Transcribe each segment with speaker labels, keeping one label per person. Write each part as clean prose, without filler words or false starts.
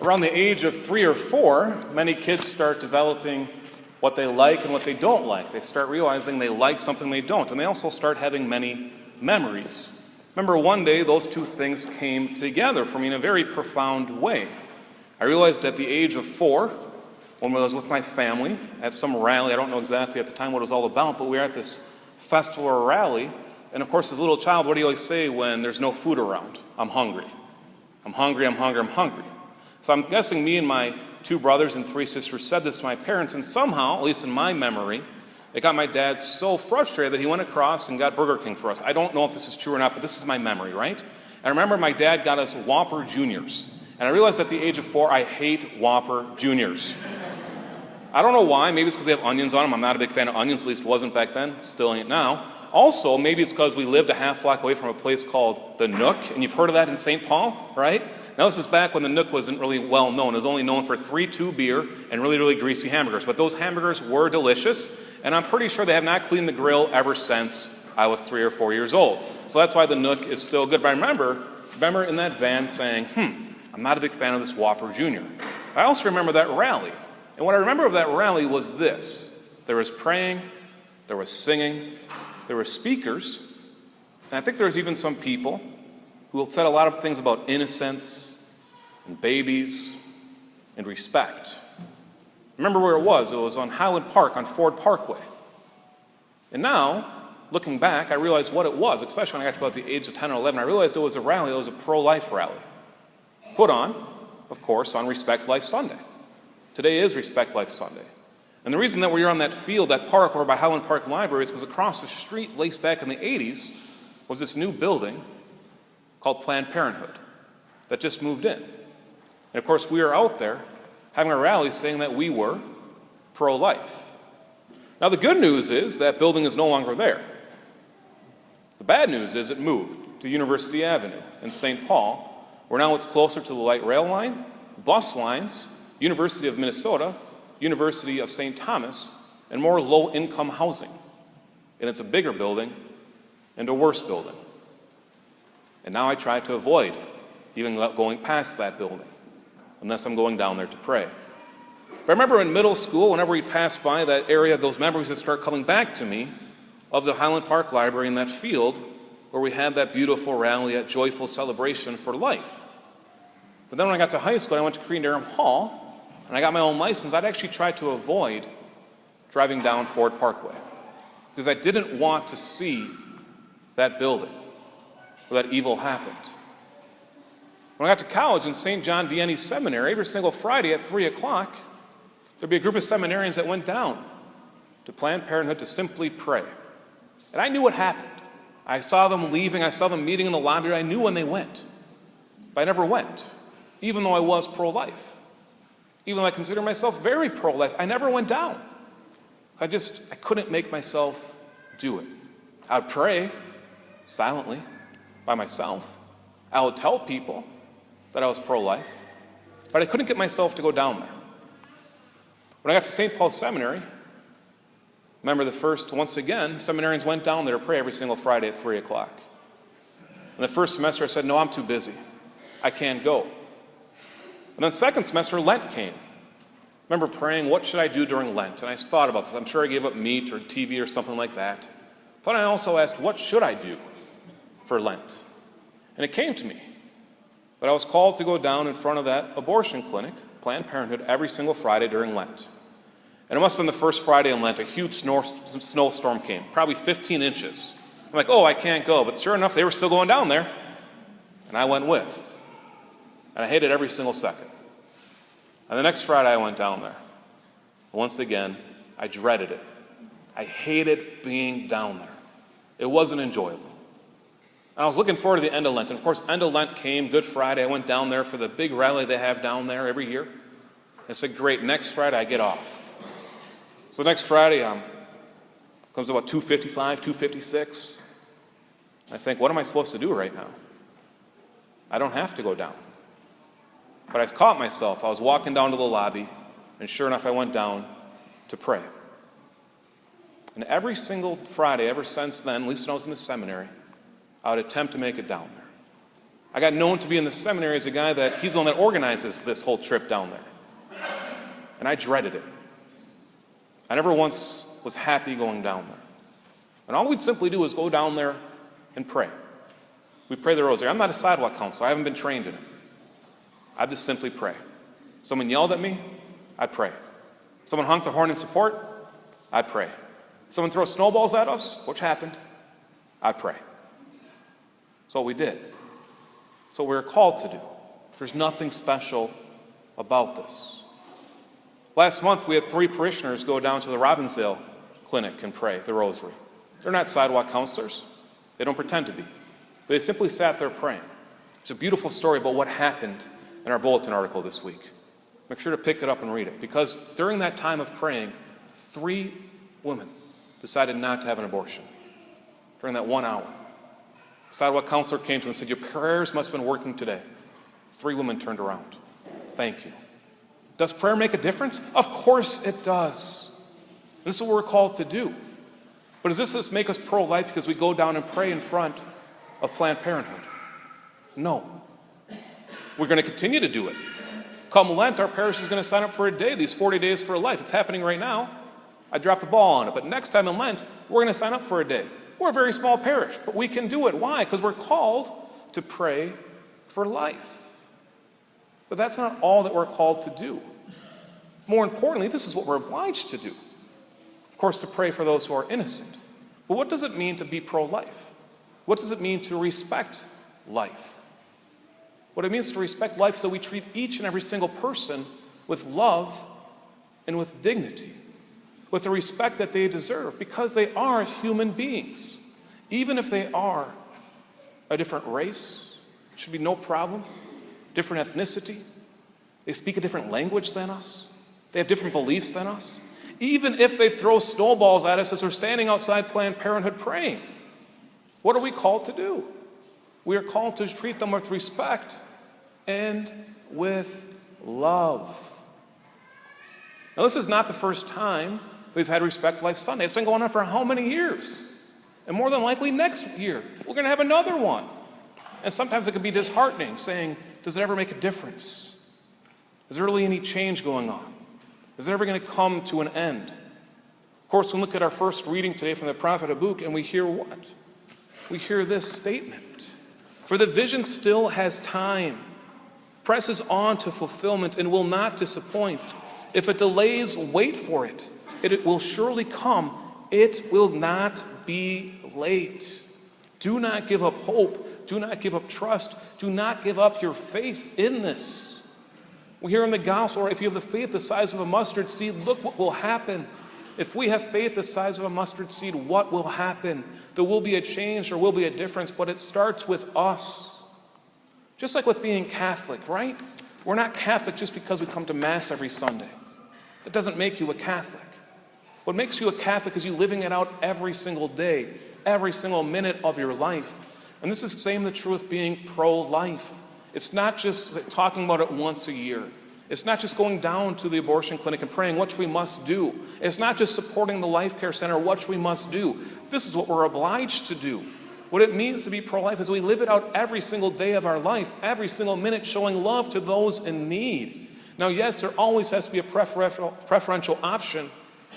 Speaker 1: Around the age of 3 or 4, many kids start developing what they like and what they don't like. They start realizing they like something they don't, and they also start having many memories. Remember, one day those two things came together for me in a very profound way. I realized at the age of 4, when I was with my family at some rally, I don't know exactly at the time what it was all about, but we were at this festival or rally, and of course as a little child, what do you always say when there's no food around? I'm hungry. I'm hungry, I'm hungry, I'm hungry. So I'm guessing me and my 2 brothers and 3 sisters said this to my parents, and somehow, at least in my memory, it got my dad so frustrated that he went across and got Burger King for us. I don't know if this is true or not, but this is my memory, right? And I remember my dad got us Whopper Juniors. And I realized at the age of 4, I hate Whopper Juniors. I don't know why. Maybe it's because they have onions on them. I'm not a big fan of onions, at least wasn't back then. Still ain't now. Also, maybe it's because we lived a half block away from a place called the Nook. And you've heard of that in St. Paul, right? Now, this is back when the Nook wasn't really well known. It was only known for 3-2 beer and really, really greasy hamburgers. But those hamburgers were delicious, and I'm pretty sure they have not cleaned the grill ever since I was 3 or 4 years old. So that's why the Nook is still good. But I remember in that van saying, I'm not a big fan of this Whopper Jr. I also remember that rally. And what I remember of that rally was this. There was praying, there was singing, there were speakers, and I think there was even some people who said a lot of things about innocence and babies and respect. Remember where it was. It was on Highland Park on Ford Parkway. And now, looking back, I realized what it was, especially when I got to about the age of 10 or 11. I realized it was a rally. It was a pro-life rally. Put on, of course, on Respect Life Sunday. Today is Respect Life Sunday. And the reason that we're on that field, that park over by Highland Park Library, is because across the street, laced back in the 80s, was this new building called Planned Parenthood that just moved in. And of course, we were out there having a rally saying that we were pro-life. Now, the good news is that building is no longer there. The bad news is it moved to University Avenue in St. Paul, where now it's closer to the light rail line, bus lines, University of Minnesota, University of St. Thomas, and more low-income housing. And it's a bigger building and a worse building. And now I try to avoid even going past that building, unless I'm going down there to pray. But I remember in middle school, whenever we passed by that area, those memories would start coming back to me of the Highland Park Library in that field where we had that beautiful rally, that joyful celebration for life. But then when I got to high school, I went to Korean-Durham Hall, and I got my own license. I'd actually tried to avoid driving down Ford Parkway because I didn't want to see that building where that evil happened. When I got to college in St. John Vianney Seminary, every single Friday at 3 o'clock, there'd be a group of seminarians that went down to Planned Parenthood to simply pray. And I knew what happened. I saw them leaving, I saw them meeting in the lobby, I knew when they went. But I never went, even though I was pro-life. Even though I consider myself very pro-life, I never went down. I couldn't make myself do it. I would pray silently by myself. I would tell people that I was pro-life, but I couldn't get myself to go down there. When I got to St. Paul's Seminary, remember once again, seminarians went down there to pray every single Friday at 3 o'clock. In the first semester, I said, no, I'm too busy. I can't go. And then second semester, Lent came. I remember praying, what should I do during Lent? And I thought about this. I'm sure I gave up meat or TV or something like that. But I also asked, what should I do for Lent? And it came to me that I was called to go down in front of that abortion clinic, Planned Parenthood, every single Friday during Lent. And it must have been the first Friday in Lent, a huge snowstorm came, probably 15 inches. I'm like, I can't go. But sure enough, they were still going down there. And I went with. And I hated every single second. And the next Friday I went down there. Once again, I dreaded it. I hated being down there. It wasn't enjoyable. And I was looking forward to the end of Lent. And of course, end of Lent came, Good Friday. I went down there for the big rally they have down there every year. I said, great, next Friday I get off. So next Friday comes about 2:55, 2:56. I think, what am I supposed to do right now? I don't have to go down. But I caught myself. I was walking down to the lobby, and sure enough, I went down to pray. And every single Friday, ever since then, at least when I was in the seminary, I would attempt to make it down there. I got known to be in the seminary as a guy that he's the one that organizes this whole trip down there. And I dreaded it. I never once was happy going down there. And all we'd simply do is go down there and pray. We'd pray the rosary. I'm not a sidewalk counselor. I haven't been trained in it. I'd just simply pray. Someone yelled at me, I'd pray. Someone honked the horn in support, I'd pray. Someone throw snowballs at us, which happened, I'd pray. That's what we did. That's what we were called to do. There's nothing special about this. Last month, we had 3 parishioners go down to the Robbinsdale Clinic and pray the rosary. They're not sidewalk counselors. They don't pretend to be. But they simply sat there praying. It's a beautiful story about what happened in our bulletin article this week. Make sure to pick it up and read it. Because during that time of praying, 3 women decided not to have an abortion. During that 1 hour. A sidewalk counselor came to him and said, your prayers must have been working today. 3 women turned around. Thank you. Does prayer make a difference? Of course it does. This is what we're called to do. But does this just make us pro-life because we go down and pray in front of Planned Parenthood? No. We're going to continue to do it. Come Lent, our parish is going to sign up for a day, these 40 days for life. It's happening right now. I dropped the ball on it. But next time in Lent, we're going to sign up for a day. We're a very small parish, but we can do it. Why? Because we're called to pray for life. But that's not all that we're called to do. More importantly, this is what we're obliged to do. Of course, to pray for those who are innocent. But what does it mean to be pro-life? What does it mean to respect life? What it means to respect life is that we treat each and every single person with love and with dignity, with the respect that they deserve, because they are human beings. Even if they are a different race, it should be no problem, different ethnicity, they speak a different language than us, they have different beliefs than us, even if they throw snowballs at us as we're standing outside Planned Parenthood praying. What are we called to do? We are called to treat them with respect and with love. Now, this is not the first time we've had Respect Life Sunday. It's been going on for how many years? And more than likely next year, we're going to have another one. And sometimes it can be disheartening, saying, does it ever make a difference? Is there really any change going on? Is it ever going to come to an end? Of course, when we look at our first reading today from the prophet Habakkuk, and we hear what? We hear this statement. For the vision still has time, presses on to fulfillment, and will not disappoint. If it delays, wait for it. It will surely come. It will not be late. Do not give up hope. Do not give up trust. Do not give up your faith in this. We hear in the gospel, if you have the faith the size of a mustard seed, look what will happen. If we have faith the size of a mustard seed, what will happen? There will be a change, there will be a difference, but it starts with us. Just like with being Catholic, right? We're not Catholic just because we come to Mass every Sunday. That doesn't make you a Catholic. What makes you a Catholic is you living it out every single day, every single minute of your life. And this is the same the truth being pro-life. It's not just talking about it once a year. It's not just going down to the abortion clinic and praying, which we must do. It's not just supporting the Life Care Center, which we must do. This is what we're obliged to do. What it means to be pro-life is we live it out every single day of our life, every single minute, showing love to those in need. Now, yes, there always has to be a preferential option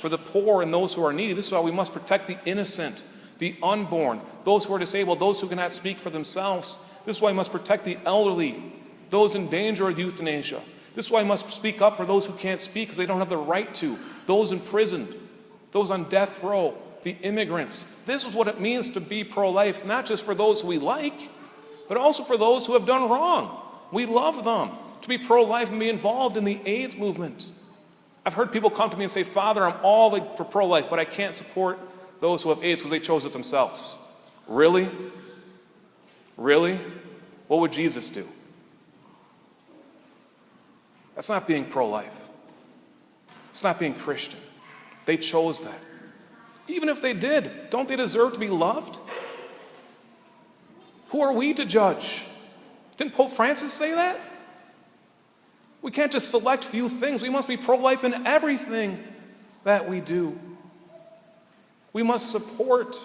Speaker 1: for the poor and those who are needy. This is why we must protect the innocent, the unborn, those who are disabled, those who cannot speak for themselves. This is why we must protect the elderly, those in danger of euthanasia. This is why we must speak up for those who can't speak because they don't have the right to, those in prison, those on death row, the immigrants. This is what it means to be pro-life, not just for those we like, but also for those who have done wrong. We love them. To be pro-life and be involved in the AIDS movement. I've heard people come to me and say, Father, I'm all for pro-life, but I can't support those who have AIDS because they chose it themselves. Really? Really? What would Jesus do? That's not being pro-life. It's not being Christian. They chose that. Even if they did, don't they deserve to be loved? Who are we to judge? Didn't Pope Francis say that? We can't just select few things. We must be pro-life in everything that we do. We must support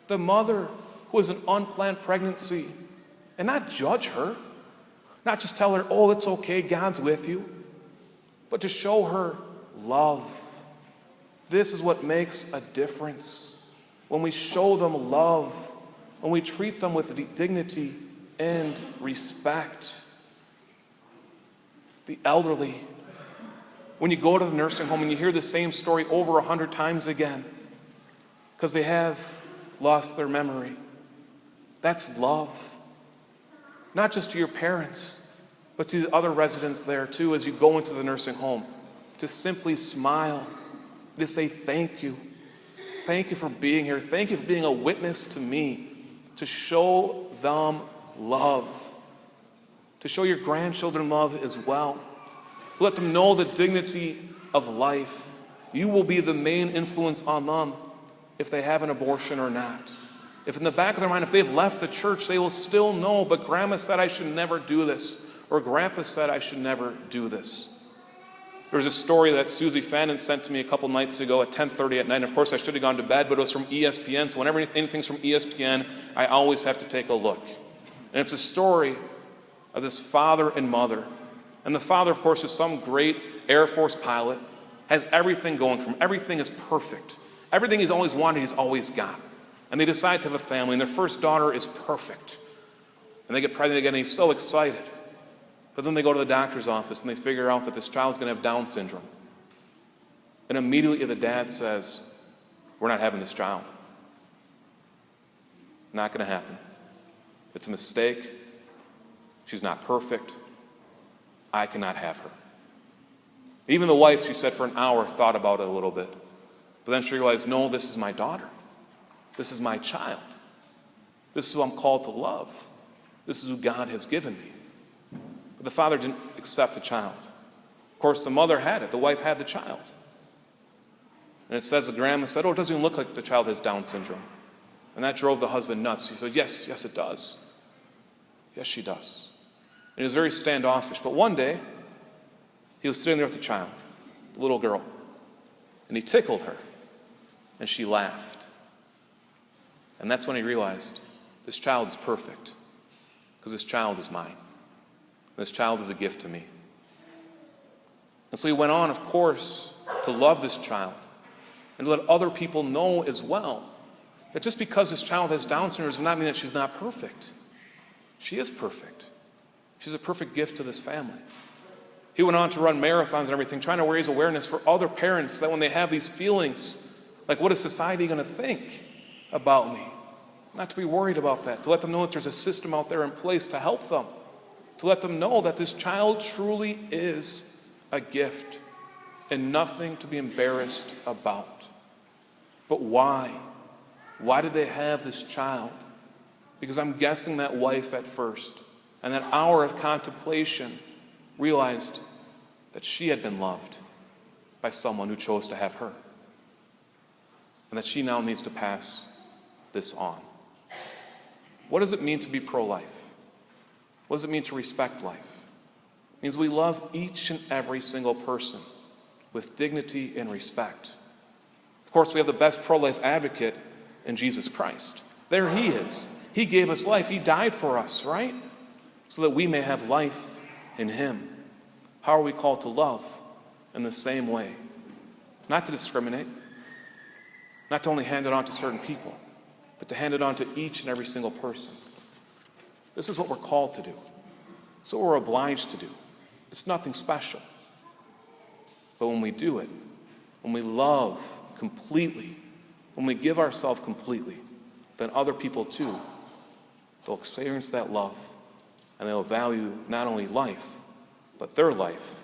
Speaker 1: the mother who has an unplanned pregnancy and not judge her, not just tell her, oh, it's okay, God's with you, but to show her love. This is what makes a difference. When we show them love, when we treat them with dignity and respect. The elderly, when you go to the nursing home and you hear the same story over 100 times again, because they have lost their memory. That's love. Not just to your parents, but to the other residents there too as you go into the nursing home. To simply smile, to say thank you. Thank you for being here. Thank you for being a witness to me. To show them love. To show your grandchildren love as well. To let them know the dignity of life. You will be the main influence on them if they have an abortion or not. If in the back of their mind, if they've left the church, they will still know, but Grandma said I should never do this, or Grandpa said I should never do this. There's a story that Susie Fannin sent to me a couple nights ago at 10:30 at night. And of course, I should have gone to bed, but it was from ESPN. So whenever anything's from ESPN, I always have to take a look. And it's a story of this father and mother. And the father, of course, is some great Air Force pilot, has everything going for him. Everything is perfect. Everything he's always wanted, he's always got. And they decide to have a family, and their first daughter is perfect. And they get pregnant again, and he's so excited. But then they go to the doctor's office, and they figure out that this child's going to have Down syndrome. And immediately the dad says, we're not having this child. Not going to happen. It's a mistake. She's not perfect. I cannot have her. Even the wife, she said, for an hour, thought about it a little bit. But then she realized, no, this is my daughter. This is my child. This is who I'm called to love. This is who God has given me. But the father didn't accept the child. Of course, the mother had it. The wife had the child. And it says the grandma said, oh, it doesn't even look like the child has Down syndrome. And that drove the husband nuts. He said, yes, it does. Yes, she does. And he was very standoffish. But one day, he was sitting there with the child, the little girl. And he tickled her. And she laughed. And that's when he realized, this child is perfect. Because this child is mine. This child is a gift to me. And so he went on, of course, to love this child. And to let other people know as well that just because this child has Down syndrome does not mean that she's not perfect. She is perfect. She's a perfect gift to this family. He went on to run marathons and everything, trying to raise awareness for other parents that when they have these feelings, like what is society going to think about me? Not to be worried about that. To let them know that there's a system out there in place to help them. To let them know that this child truly is a gift and nothing to be embarrassed about. But why? Why did they have this child? Because I'm guessing that wife at first, and that hour of contemplation, realized that she had been loved by someone who chose to have her. And that she now needs to pass this on. What does it mean to be pro-life? What does it mean to respect life? It means we love each and every single person with dignity and respect. Of course, we have the best pro-life advocate in Jesus Christ. There he is. He gave us life. He died for us, right? So that we may have life in him. How are we called to love? In the same way. Not to discriminate. Not to only hand it on to certain people, but to hand it on to each and every single person. This is what we're called to do. It's what we're obliged to do. It's nothing special. But when we do it, when we love completely, when we give ourselves completely, then other people too, they'll experience that love, and they'll value not only life, but their life